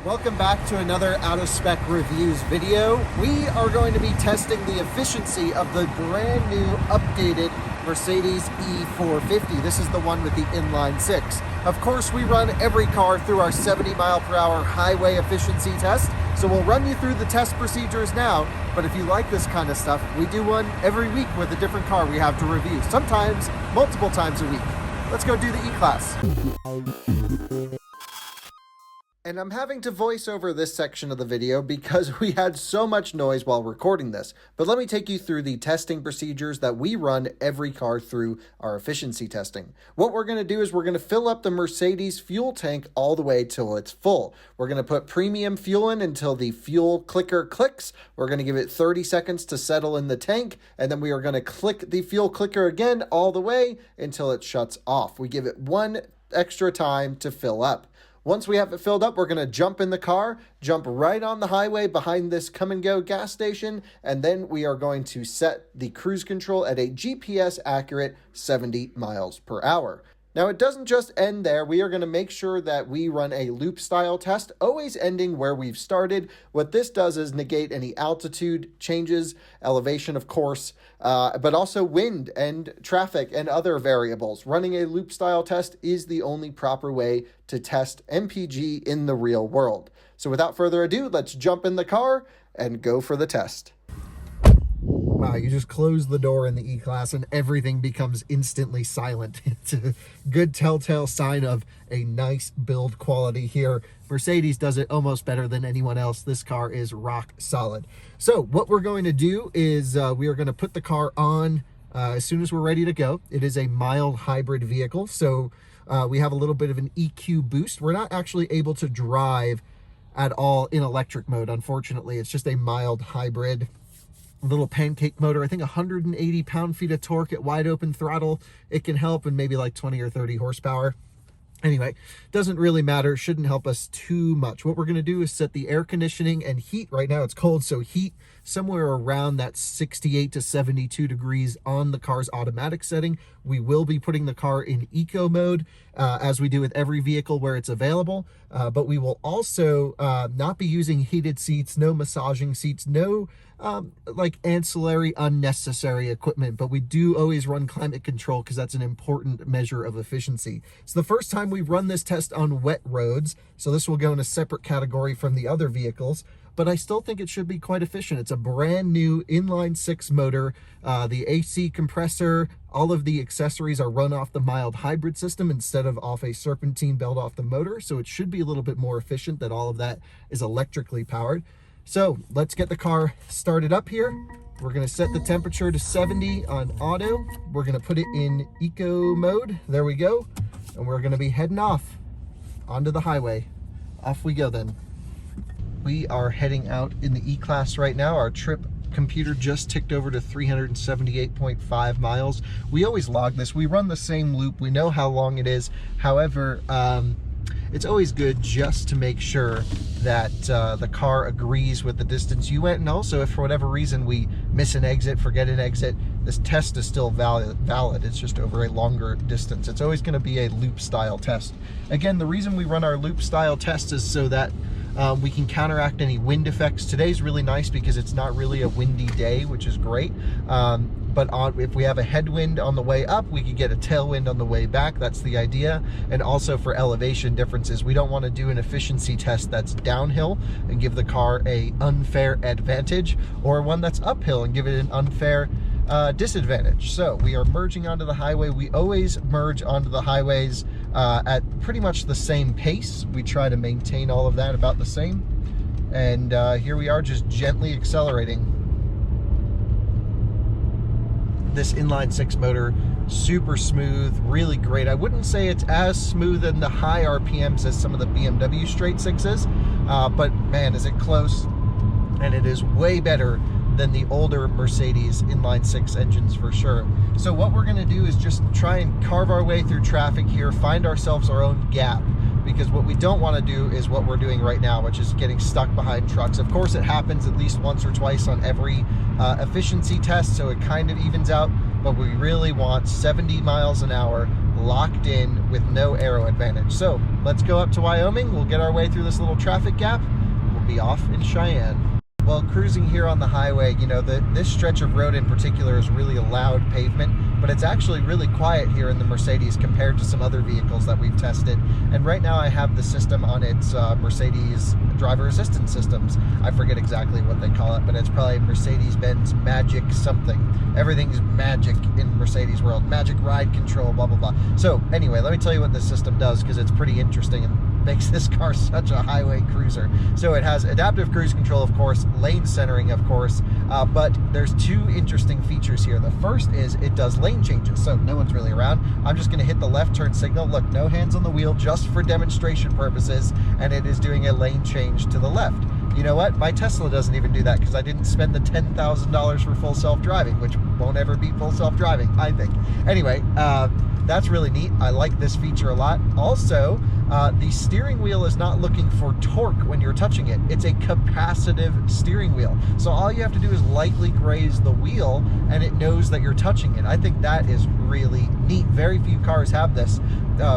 Welcome back to another Out of Spec Reviews video. We are going to be testing the efficiency of the brand new updated Mercedes E450. This is the one with the inline six. Of course, we run every car through our 70 mile per hour highway efficiency test. So we'll run you through the test procedures now, but if you like this kind of stuff, we do one every week with a different car we have to review, sometimes multiple times a week. Let's go do the E-Class. And I'm having to voice over this section of the video because we had so much noise while recording this. But let me take you through the testing procedures that we run every car through our efficiency testing. What we're going to do is we're going to fill up the Mercedes fuel tank all the way till it's full. We're going to put premium fuel in until the fuel clicker clicks. We're going to give it 30 seconds to settle in the tank, and then we are going to click the fuel clicker again all the way until it shuts off. We give it one extra time to fill up. Once we have it filled up, we're going to jump in the car, jump right on the highway behind this come-and-go gas station, and then we are going to set the cruise control at a GPS-accurate 70 miles per hour. Now, it doesn't just end there. We are going to make sure that we run a loop-style test, always ending where we've started. What this does is negate any altitude changes, elevation, of course, but also wind and traffic and other variables. Running a loop-style test is the only proper way to test MPG in the real world. So without further ado, let's jump in the car and go for the test. Wow, you just close the door in the E-Class and everything becomes instantly silent. It's a good telltale sign of a nice build quality here. Mercedes does it almost better than anyone else. This car is rock solid. So what we're going to do is we are going to put the car on as soon as we're ready to go. It is a mild hybrid vehicle, so we have a little bit of an EQ boost. We're not actually able to drive at all in electric mode, unfortunately. It's just a mild hybrid. Little pancake motor, I think 180 pound-feet of torque at wide open throttle. It can help, and maybe like 20 or 30 horsepower. Anyway, doesn't really matter, shouldn't help us too much. What we're going to do is set the air conditioning and heat. Right now it's cold, so heat somewhere around that 68 to 72 degrees on the car's automatic setting. We will be putting the car in eco mode, as we do with every vehicle where it's available, but we will also not be using heated seats, no massaging seats, no like ancillary unnecessary equipment, but we do always run climate control because that's an important measure of efficiency. It's the first time we've run this test on wet roads, so this will go in a separate category from the other vehicles, but I still think it should be quite efficient. It's a brand new inline six motor. The AC compressor, all of the accessories are run off the mild hybrid system instead of off a serpentine belt off the motor, so it should be a little bit more efficient that all of that is electrically powered. So let's get the car started up here. We're going to set the temperature to 70 on auto. We're going to put it in eco mode. There we go. And we're going to be heading off onto the highway. Off we go then. We are heading out in the E-Class right now. Our trip computer just ticked over to 378.5 miles. We always log this. We run the same loop. We know how long it is. However, it's always good just to make sure that the car agrees with the distance you went, and also if for whatever reason we miss an exit, forget an exit, this test is still valid. It's just over a longer distance. It's always going to be a loop style test. Again, the reason we run our loop style test is so that we can counteract any wind effects. Today's really nice because it's not really a windy day, which is great. But if we have a headwind on the way up, we could get a tailwind on the way back. That's the idea. And also for elevation differences, we don't want to do an efficiency test that's downhill and give the car a unfair advantage, or one that's uphill and give it an unfair disadvantage. So we are merging onto the highway. We always merge onto the highways at pretty much the same pace. We try to maintain all of that about the same. And here we are just gently accelerating. This inline six motor, super smooth, really great. I wouldn't say it's as smooth in the high RPMs as some of the BMW straight sixes, but man, is it close. And it is way better than the older Mercedes inline six engines for sure. So what we're gonna do is just try and carve our way through traffic here, find ourselves our own gap, because what we don't want to do is what we're doing right now, which is getting stuck behind trucks. Of course, it happens at least once or twice on every efficiency test, so it kind of evens out, but we really want 70 miles an hour locked in with no aero advantage. So let's go up to Wyoming. We'll get our way through this little traffic gap. We'll be off in Cheyenne. Well, cruising here on the highway, you know, this stretch of road in particular is really a loud pavement, but it's actually really quiet here in the Mercedes compared to some other vehicles that we've tested. And right now I have the system on its Mercedes driver assistance systems. I forget exactly what they call it, but it's probably Mercedes-Benz Magic something. Everything's magic in Mercedes world. Magic ride control, blah, blah, blah. So anyway, let me tell you what this system does, because it's pretty interesting and makes this car such a highway cruiser. So it has adaptive cruise control, of course, lane centering, of course, but there's two interesting features here. The first is it does lane changes, so no one's really around. I'm just going to hit the left turn signal. Look, no hands on the wheel, just for demonstration purposes, and it is doing a lane change to the left. You know what? My Tesla doesn't even do that because I didn't spend the $10,000 for full self-driving, which won't ever be full self-driving, I think. Anyway, that's really neat. I like this feature a lot. Also, the steering wheel is not looking for torque when you're touching it. It's a capacitive steering wheel. So all you have to do is lightly graze the wheel and it knows that you're touching it. I think that is really neat. Very few cars have this.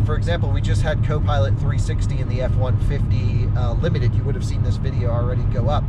For example, we just had Copilot 360 in the F-150 Limited. You would have seen this video already go up.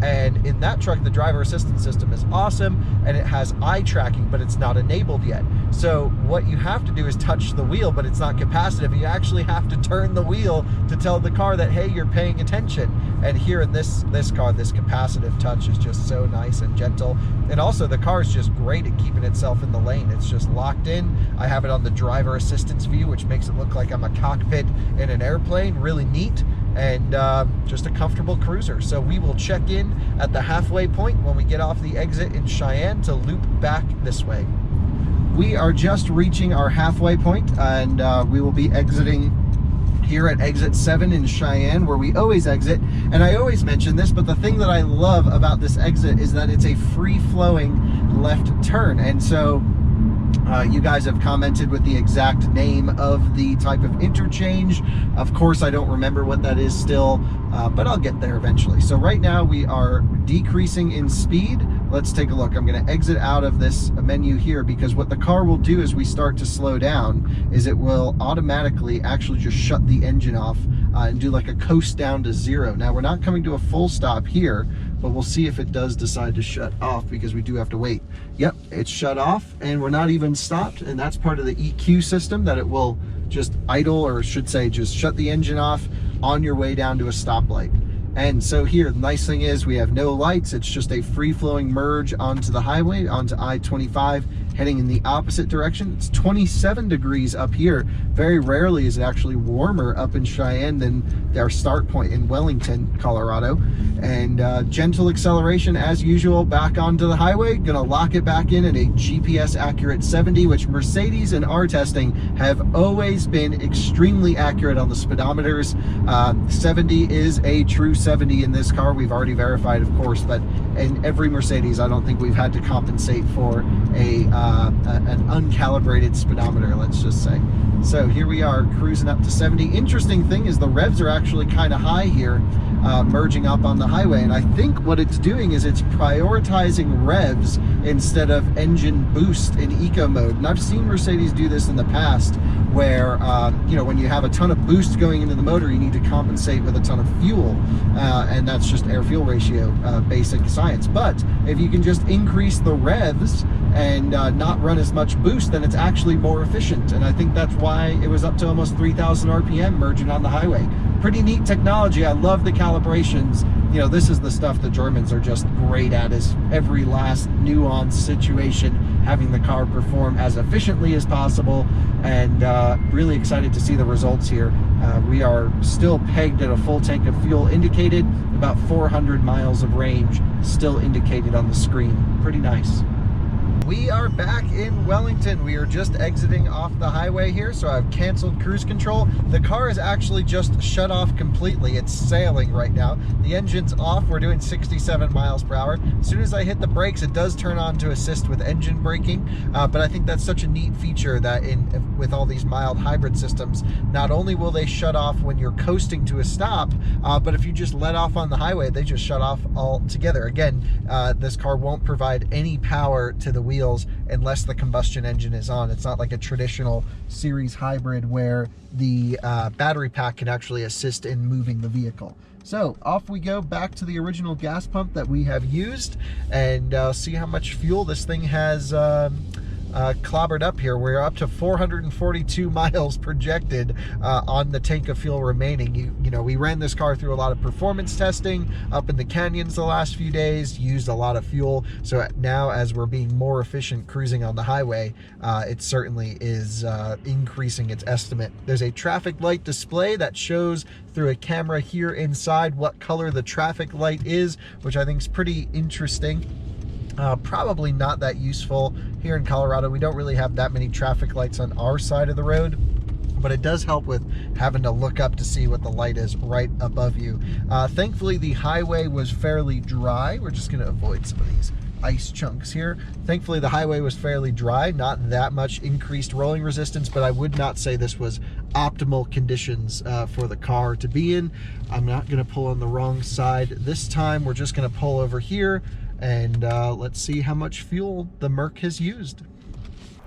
And in that truck, the driver assistance system is awesome, and it has eye tracking, but it's not enabled yet. So what you have to do is touch the wheel, but it's not capacitive. You actually have to turn the wheel to tell the car that, hey, you're paying attention. And here in this car, this capacitive touch is just so nice and gentle. And also the car is just great at keeping itself in the lane. It's just locked in. I have it on the driver assistance view, which makes it look like I'm a cockpit in an airplane. Really neat, and just a comfortable cruiser. So we will check in at the halfway point when we get off the exit in Cheyenne to loop back this way. We are just reaching our halfway point, and we will be exiting here at exit 7 in Cheyenne, where we always exit. And I always mention this, but the thing that I love about this exit is that it's a free-flowing left turn. And so you guys have commented with the exact name of the type of interchange. Of course, I don't remember what that is still, but I'll get there eventually. So right now we are decreasing in speed. Let's take a look. I'm going to exit out of this menu here, because what the car will do as we start to slow down is it will automatically actually just shut the engine off and do like a coast down to 0. Now we're not coming to a full stop here, but we'll see if it does decide to shut off, because we do have to wait. Yep, it's shut off, and we're not even stopped, and that's part of the EQ system, that it will just idle, or should say just shut the engine off on your way down to a stoplight. And so here, the nice thing is we have no lights. It's just a free-flowing merge onto the highway, onto I-25, heading in the opposite direction. It's 27 degrees up here. Very rarely is it actually warmer up in Cheyenne than our start point in Wellington, Colorado. And gentle acceleration as usual back onto the highway. Gonna lock it back in at a GPS accurate 70, which Mercedes in our testing have always been extremely accurate on the speedometers. 70 is a true 70 in this car. We've already verified, of course, but in every Mercedes, I don't think we've had to compensate for an uncalibrated speedometer, let's just say. So here we are cruising up to 70. Interesting thing is the revs are actually kind of high here, merging up on the highway. And I think what it's doing is it's prioritizing revs instead of engine boost in eco mode. And I've seen Mercedes do this in the past where, you know, when you have a ton of boost going into the motor, you need to compensate with a ton of fuel. And that's just air-fuel ratio, basic science. But if you can just increase the revs and not run as much boost, then it's actually more efficient. And I think that's why it was up to almost 3,000 RPM merging on the highway. Pretty neat technology. I love the calibrations. You know, this is the stuff the Germans are just great at, is every last nuanced situation, having the car perform as efficiently as possible, and really excited to see the results here. We are still pegged at a full tank of fuel indicated, about 400 miles of range still indicated on the screen. Pretty nice. We are back in Wellington. We are just exiting off the highway here, so I've canceled cruise control. The car is actually just shut off completely. It's sailing right now. The engine's off. We're doing 67 miles per hour. As soon as I hit the brakes, it does turn on to assist with engine braking, but I think that's such a neat feature that with all these mild hybrid systems, not only will they shut off when you're coasting to a stop, but if you just let off on the highway, they just shut off altogether. Again, this car won't provide any power to the wheel wheels unless the combustion engine is on. It's not like a traditional series hybrid where the battery pack can actually assist in moving the vehicle. So off we go back to the original gas pump that we have used, and see how much fuel this thing has clobbered up here. We're up to 442 miles projected on the tank of fuel remaining. You know, we ran this car through a lot of performance testing up in the canyons the last few days, used a lot of fuel. So now as we're being more efficient cruising on the highway, it certainly is increasing its estimate. There's a traffic light display that shows through a camera here inside what color the traffic light is, which I think is pretty interesting. Probably not that useful here in Colorado. We don't really have that many traffic lights on our side of the road, but it does help with having to look up to see what the light is right above you. Thankfully, the highway was fairly dry. We're just going to avoid some of these ice chunks here. Thankfully, the highway was fairly dry, not that much increased rolling resistance, but I would not say this was optimal conditions for the car to be in. I'm not going to pull on the wrong side this time. We're just going to pull over here, and let's see how much fuel the Merc has used.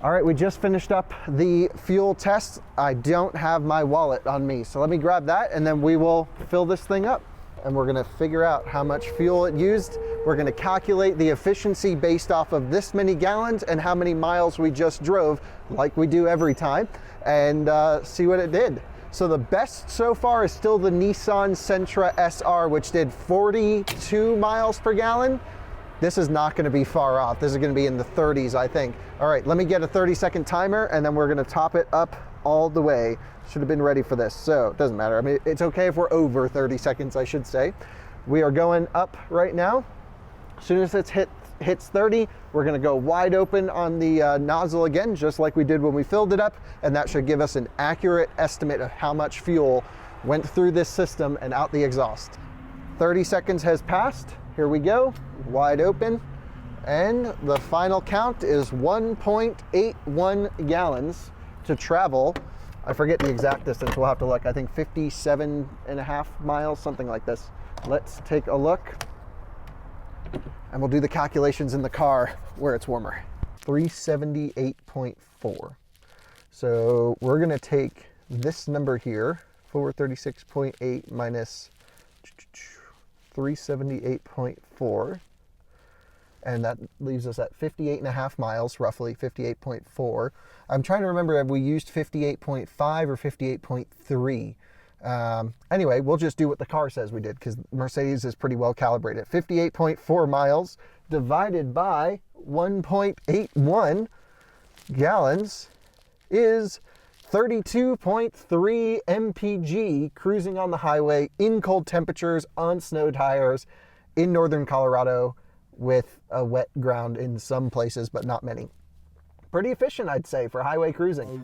All right, we just finished up the fuel test. I don't have my wallet on me, so let me grab that, and then we will fill this thing up, and we're gonna figure out how much fuel it used. We're gonna calculate the efficiency based off of this many gallons and how many miles we just drove, like we do every time, and see what it did. So the best so far is still the Nissan Sentra SR, which did 42 miles per gallon. This is not going to be far off. This is going to be in the 30s, I think. All right, let me get a 30-second timer, and then we're going to top it up all the way. Should have been ready for this, so it doesn't matter. I mean, it's okay if we're over 30 seconds, I should say. We are going up right now. As soon as it hits 30, we're going to go wide open on the nozzle again, just like we did when we filled it up, and that should give us an accurate estimate of how much fuel went through this system and out the exhaust. 30 seconds has passed. Here we go, wide open, and the final count is 1.81 gallons to travel. I forget the exact distance, we'll have to look. I think 57.5 miles, something like this. Let's take a look, and we'll do the calculations in the car where it's warmer. 378.4. So we're gonna take this number here, 436.8 minus 378.4, and that leaves us at 58.5 miles, roughly 58.4. I'm trying to remember if we used 58.5 or 58.3. Anyway, we'll just do what the car says we did, because Mercedes is pretty well calibrated. 58.4 miles divided by 1.81 gallons is 32.3 MPG cruising on the highway in cold temperatures on snow tires in northern Colorado with a wet ground in some places, but not many. Pretty efficient, I'd say, for highway cruising.